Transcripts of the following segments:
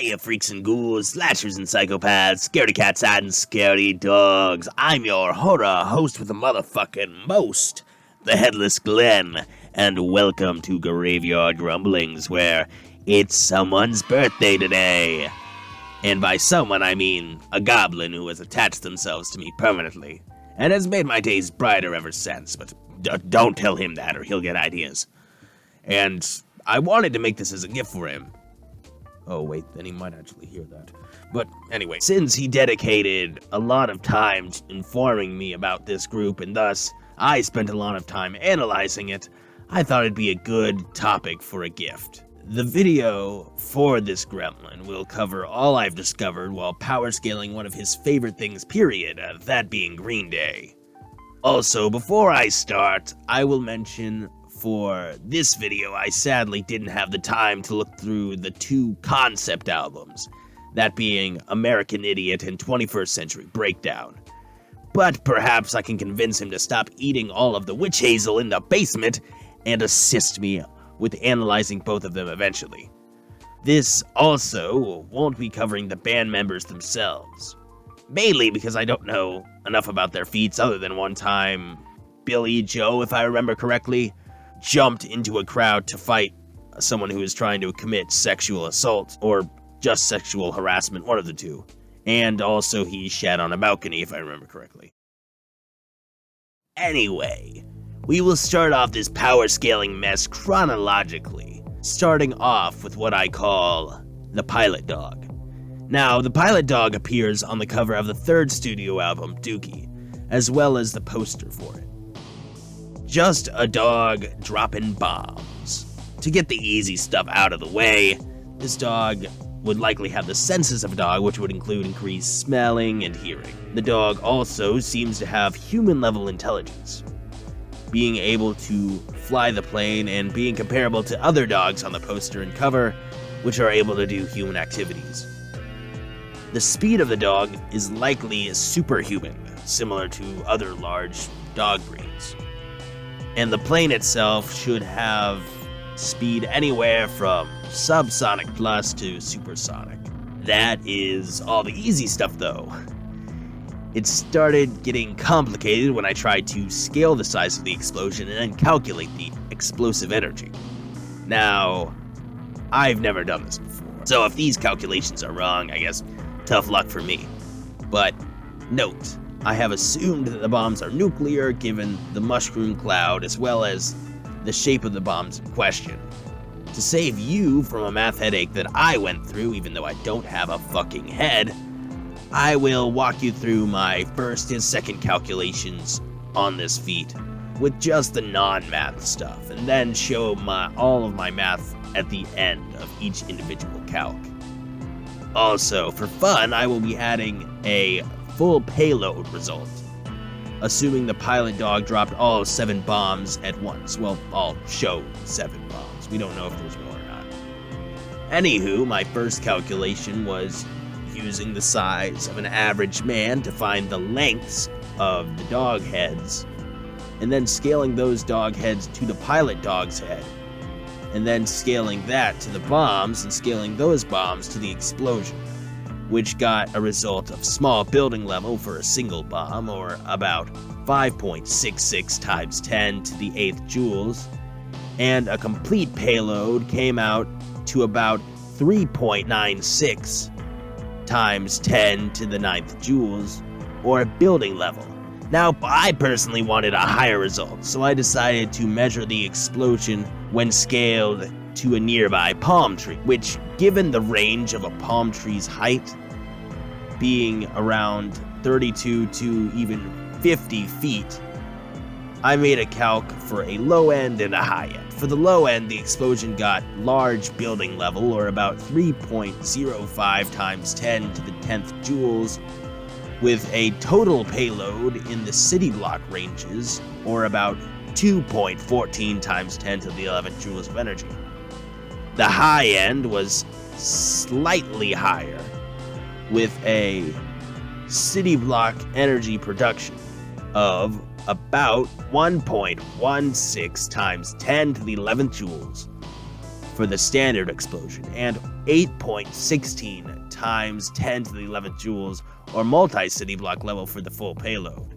Hiya, freaks and ghouls, slashers and psychopaths, scaredy cats and scaredy dogs. I'm your horror host with the motherfucking most, the headless Glen, and welcome to Graveyard Grumblings, where it's someone's birthday today. And by someone, I mean a goblin who has attached themselves to me permanently, and has made my days brighter ever since, but don't tell him that or he'll get ideas. And I wanted to make this as a gift for him. Oh wait, then he might actually hear that. But anyway, since he dedicated a lot of time informing me about this group, and thus I spent a lot of time analyzing it, I thought it'd be a good topic for a gift. The video for this gremlin will cover all I've discovered while power scaling one of his favorite things, period, that being Green Day. Also, before I start, I will mention for this video, I sadly didn't have the time to look through the two concept albums, that being American Idiot and 21st Century Breakdown. But perhaps I can convince him to stop eating all of the witch hazel in the basement and assist me with analyzing both of them eventually. This also won't be covering the band members themselves, mainly because I don't know enough about their feats other than one time Billy Joe, if I remember correctly, jumped into a crowd to fight someone who was trying to commit sexual assault, or just sexual harassment, one of the two. And also he shat on a balcony, if I remember correctly. Anyway, we will start off this power scaling mess chronologically, starting off with what I call the Pilot Dog. Now, the Pilot Dog appears on the cover of the third studio album, Dookie, as well as the poster for it. Just a dog dropping bombs. To get the easy stuff out of the way, this dog would likely have the senses of a dog, which would include increased smelling and hearing. The dog also seems to have human-level intelligence, being able to fly the plane and being comparable to other dogs on the poster and cover, which are able to do human activities. The speed of the dog is likely superhuman, similar to other large dog breeds. And the plane itself should have speed anywhere from subsonic plus to supersonic. That is all the easy stuff though. It started getting complicated when I tried to scale the size of the explosion and then calculate the explosive energy. Now, I've never done this before, so if these calculations are wrong, I guess tough luck for me. But note, I have assumed that the bombs are nuclear given the mushroom cloud as well as the shape of the bombs in question. To save you from a math headache that I went through, even though I don't have a fucking head, I will walk you through my first and second calculations on this feat with just the non-math stuff, and then show all of my math at the end of each individual calc. Also, for fun, I will be adding a full payload result, assuming the Pilot Dog dropped all 7 bombs at once. Well, I'll show 7 bombs. We don't know if there's more or not. Anywho, my first calculation was using the size of an average man to find the lengths of the dog heads, and then scaling those dog heads to the Pilot Dog's head, and then scaling that to the bombs and scaling those bombs to the explosion, which got a result of small building level for a single bomb, or about 5.66 times 10 to the 8th joules, and a complete payload came out to about 3.96 times 10 to the 9th joules, or a building level. Now, I personally wanted a higher result, so I decided to measure the explosion when scaled to a nearby palm tree, which, given the range of a palm tree's height being around 32 to even 50 feet, I made a calc for a low end and a high end. For the low end, the explosion got large building level, or about 3.05 times 10 to the 10th joules, with a total payload in the city block ranges, or about 2.14 times 10 to the 11th joules of energy. The high end was slightly higher, with a city block energy production of about 1.16 times 10 to the 11th joules, for the standard explosion, and 8.16 times 10 to the 11th joules or multi-city block level for the full payload.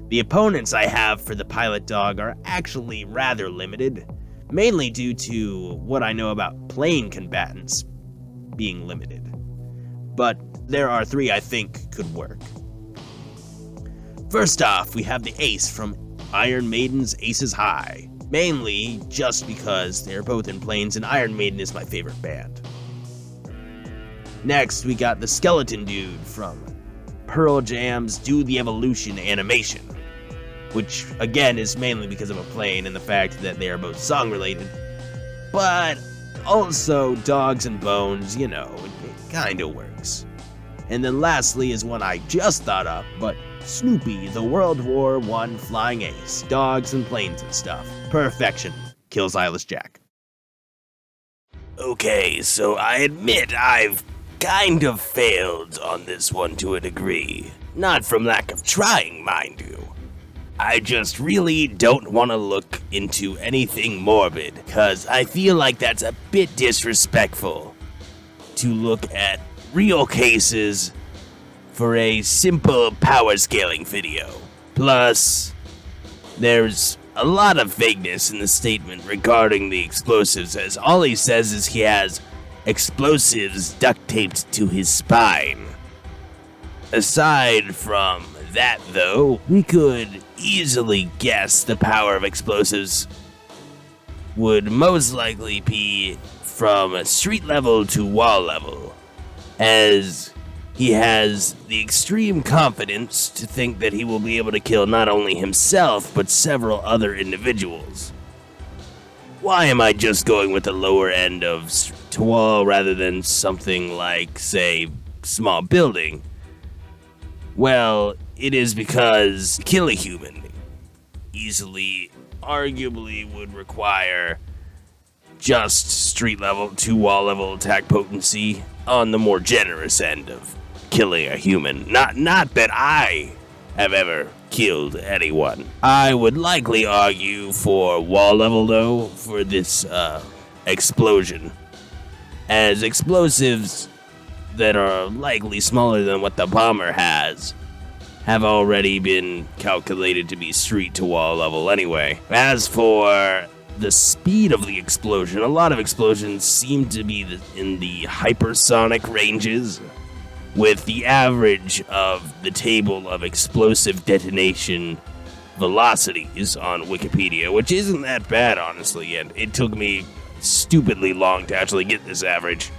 The opponents I have for the pilot dog are actually rather limited, mainly due to what I know about plane combatants being limited. But there are 3 I think could work. First off, we have the Ace from Iron Maiden's Aces High, mainly just because they're both in planes and Iron Maiden is my favorite band. Next, we got the Skeleton Dude from Pearl Jam's Do the Evolution animation, which again is mainly because of a plane and the fact that they are both song related, but also Dogs and Bones, you know, it kinda works. And then lastly is one I just thought up, but Snoopy, the World War I flying ace, dogs and planes and stuff. Perfection. Kills Eyeless Jack. Okay, so I admit I've kind of failed on this one to a degree. Not from lack of trying, mind you. I just really don't want to look into anything morbid, because I feel like that's a bit disrespectful to look at real cases for a simple power scaling video. Plus, there's a lot of vagueness in the statement regarding the explosives, as all he says is he has explosives duct taped to his spine. Aside from that though, we could easily guess the power of explosives would most likely be from street level to wall level, as he has the extreme confidence to think that he will be able to kill not only himself, but several other individuals. Why am I just going with the lower end of to wall rather than something like, say, small building? Well, it is because kill a human easily, arguably would require just street level to wall level attack potency on the more generous end of killing a human. Not that I have ever killed anyone. I would likely argue for wall level though for this explosion, as explosives that are likely smaller than what the bomber has have already been calculated to be street to wall level anyway. As for the speed of the explosion, a lot of explosions seem to be in the hypersonic ranges, with the average of the table of explosive detonation velocities on Wikipedia, which isn't that bad, honestly, and it took me stupidly long to actually get this average,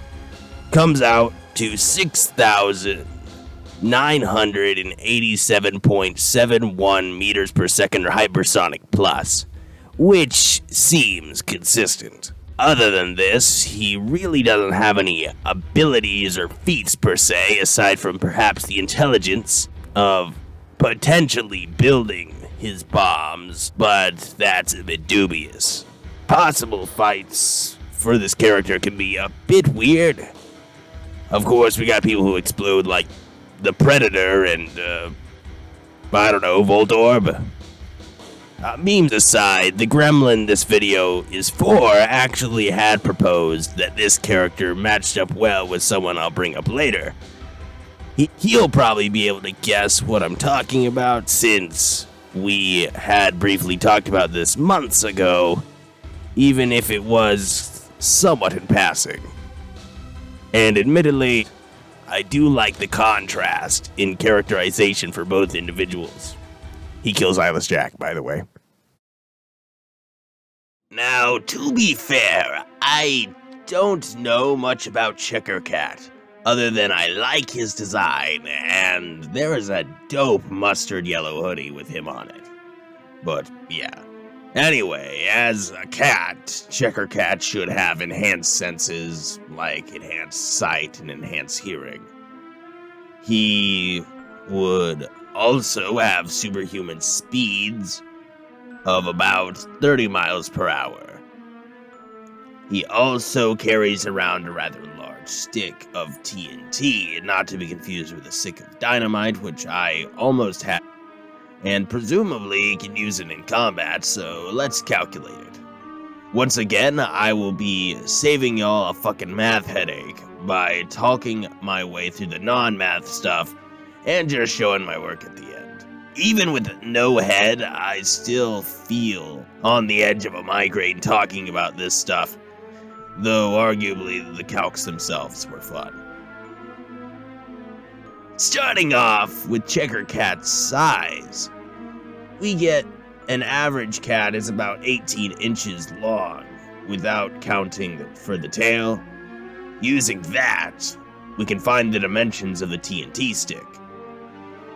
comes out to 6,987.71 meters per second or hypersonic plus, which seems consistent. Other than this, he really doesn't have any abilities or feats per se, aside from perhaps the intelligence of potentially building his bombs, but that's a bit dubious. Possible fights for this character can be a bit weird. Of course, we got people who explode like the Predator and, I don't know, Voltorb. Memes aside, the gremlin this video is for actually had proposed that this character matched up well with someone I'll bring up later. He'll probably be able to guess what I'm talking about, since we had briefly talked about this months ago, even if it was somewhat in passing. And admittedly, I do like the contrast in characterization for both individuals. He kills Eyeless Jack, by the way. Now, to be fair, I don't know much about Checkercat, other than I like his design, and there is a dope mustard yellow hoodie with him on it. But, yeah. Anyway, as a cat, Checkercat should have enhanced senses, like enhanced sight and enhanced hearing. He would also have superhuman speeds of about 30 miles per hour. He also carries around a rather large stick of TNT, not to be confused with a stick of dynamite, which I almost have, and presumably can use it in combat, so let's calculate it. Once again, I will be saving y'all a fucking math headache by talking my way through the non-math stuff and just showing my work at the end. Even with no head, I still feel on the edge of a migraine talking about this stuff, though arguably the calcs themselves were fun. Starting off with Checkercat's size, we get an average cat is about 18 inches long, without counting for the tail. Using that, we can find the dimensions of the TNT stick.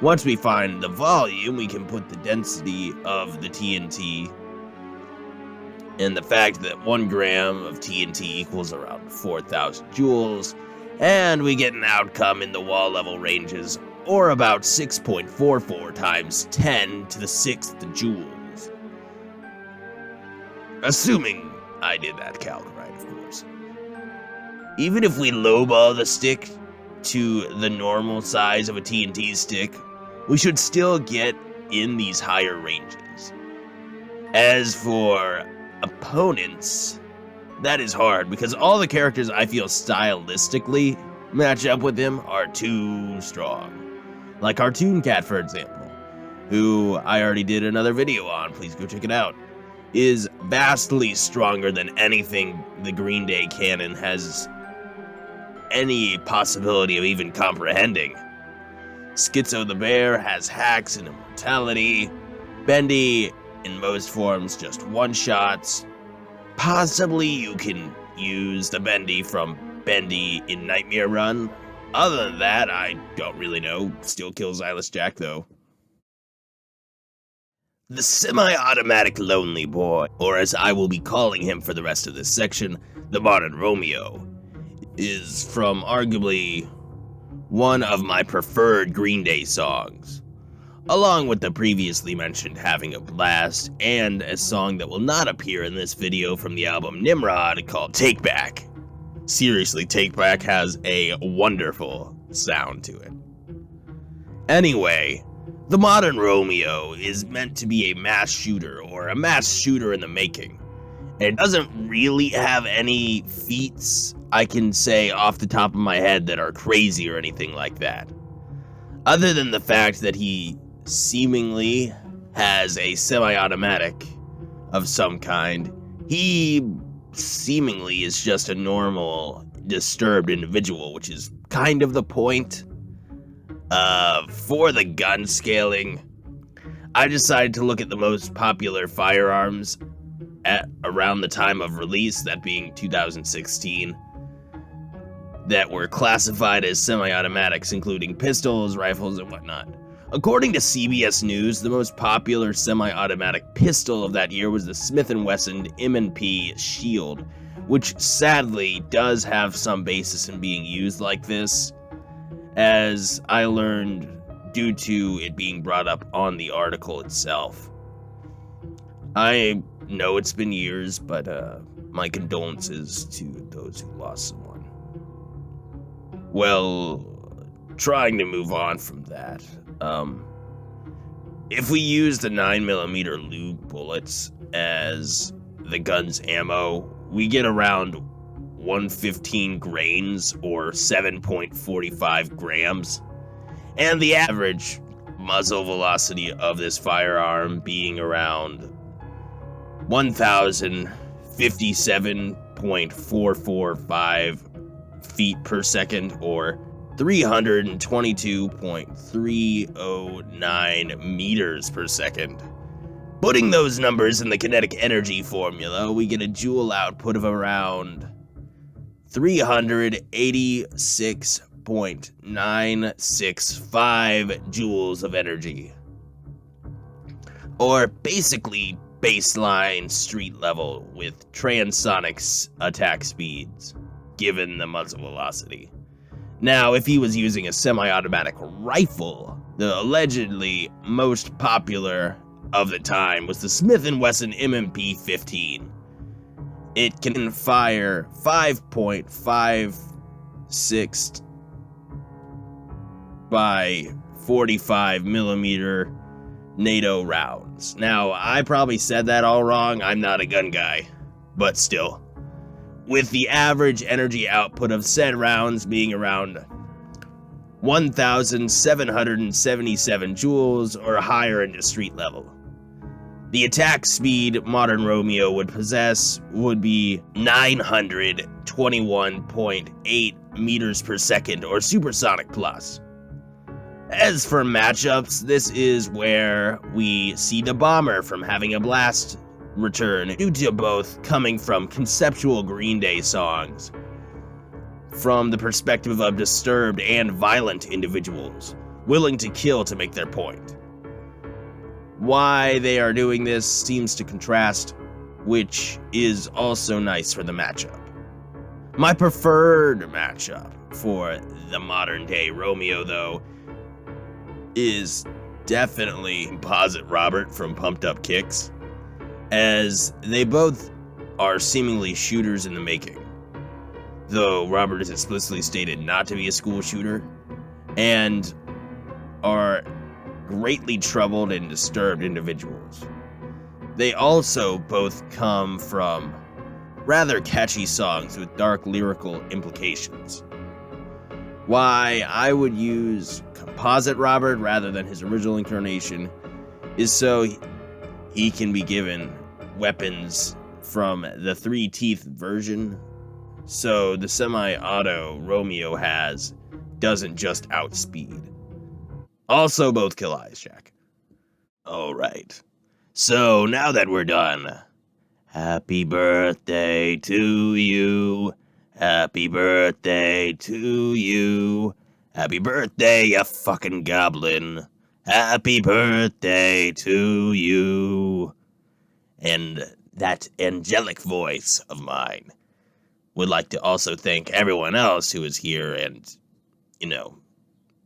Once we find the volume, we can put the density of the TNT and the fact that 1 gram of TNT equals around 4,000 joules, and we get an outcome in the wall level ranges, or about 6.44 times 10 to the 6th joules. Assuming I did that calc right, of course. Even if we lowball the stick to the normal size of a TNT stick, we should still get in these higher ranges. As for opponents, that is hard because all the characters I feel stylistically match up with him are too strong. Like Cartoon Cat, for example, who I already did another video on, please go check it out, is vastly stronger than anything the Green Day canon has any possibility of even comprehending. Schizo the Bear has hacks and immortality. Bendy, in most forms, just one-shots. Possibly you can use the Bendy from Bendy in Nightmare Run. Other than that, I don't really know. Still kills Eyeless Jack, though. The semi-automatic lonely boy, or as I will be calling him for the rest of this section, the modern Romeo, is from arguably one of my preferred Green Day songs, along with the previously mentioned Having a Blast, and a song that will not appear in this video from the album Nimrod called Take Back. Seriously, Take Back has a wonderful sound to it. Anyway, the modern Romeo is meant to be a mass shooter, or a mass shooter in the making. It doesn't really have any feats I can say off the top of my head that are crazy or anything like that. Other than the fact that he seemingly has a semi-automatic of some kind, he seemingly is just a normal, disturbed individual, which is kind of the point. For the gun scaling, I decided to look at the most popular firearms at around the time of release, that being 2016, that were classified as semi-automatics, including pistols, rifles, and whatnot. According to CBS News, the most popular semi-automatic pistol of that year was the Smith & Wesson M&P Shield, which sadly does have some basis in being used like this, as I learned due to it being brought up on the article itself. I know it's been years, but my condolences to those who lost someone. Well, trying to move on from that, if we use the 9mm Lug bullets as the gun's ammo, we get around 115 grains, or 7.45 grams, and the average muzzle velocity of this firearm being around 1,057.445 feet per second, or 322.309 meters per second. Putting those numbers in the kinetic energy formula, we get a joule output of around 386.965 joules of energy. Or basically baseline street level with transonic attack speeds, given the muzzle velocity. Now, if he was using a semi-automatic rifle, the allegedly most popular of the time was the Smith & Wesson M&P 15. It can fire 5.56 by 45 millimeter NATO rounds. Now, I probably said that all wrong. I'm not a gun guy. but still. With the average energy output of said rounds being around 1,777 joules or higher into street level. The attack speed modern Romeo would possess would be 921.8 meters per second or supersonic plus. As for matchups, this is where we see the bomber from Having a Blast return due to both coming from conceptual Green Day songs from the perspective of disturbed and violent individuals willing to kill to make their point. Why they are doing this seems to contrast, which is also nice for the matchup. My preferred matchup for the modern day Romeo, though, is definitely Composite Robert from Pumped Up Kicks, as they both are seemingly shooters in the making, though Robert is explicitly stated not to be a school shooter, and are greatly troubled and disturbed individuals. They also both come from rather catchy songs with dark lyrical implications. Why I would use Composite Robert rather than his original incarnation is so he can be given weapons from the 3-teeth version, so the semi-auto Romeo has doesn't just outspeed. Also both kill eyes, Jack. Alright, so now that we're done, happy birthday to you, happy birthday to you, happy birthday, you fucking goblin, happy birthday to you. And that angelic voice of mine would like to also thank everyone else who is here and,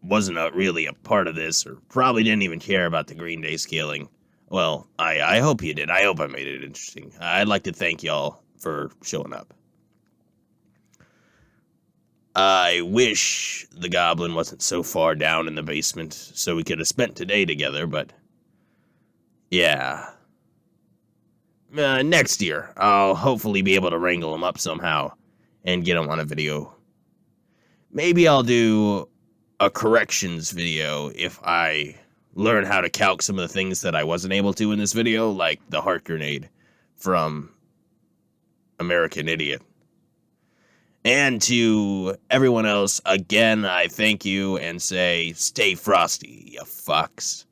wasn't really a part of this, or probably didn't even care about the Green Day scaling. Well, I hope you did. I hope I made it interesting. I'd like to thank y'all for showing up. I wish the goblin wasn't so far down in the basement so we could have spent today together, but yeah. Next year, I'll hopefully be able to wrangle him up somehow and get him on a video. Maybe I'll do a corrections video if I learn how to calc some of the things that I wasn't able to in this video, like the heart grenade from American Idiot. And to everyone else, again, I thank you and say, stay frosty, you fucks.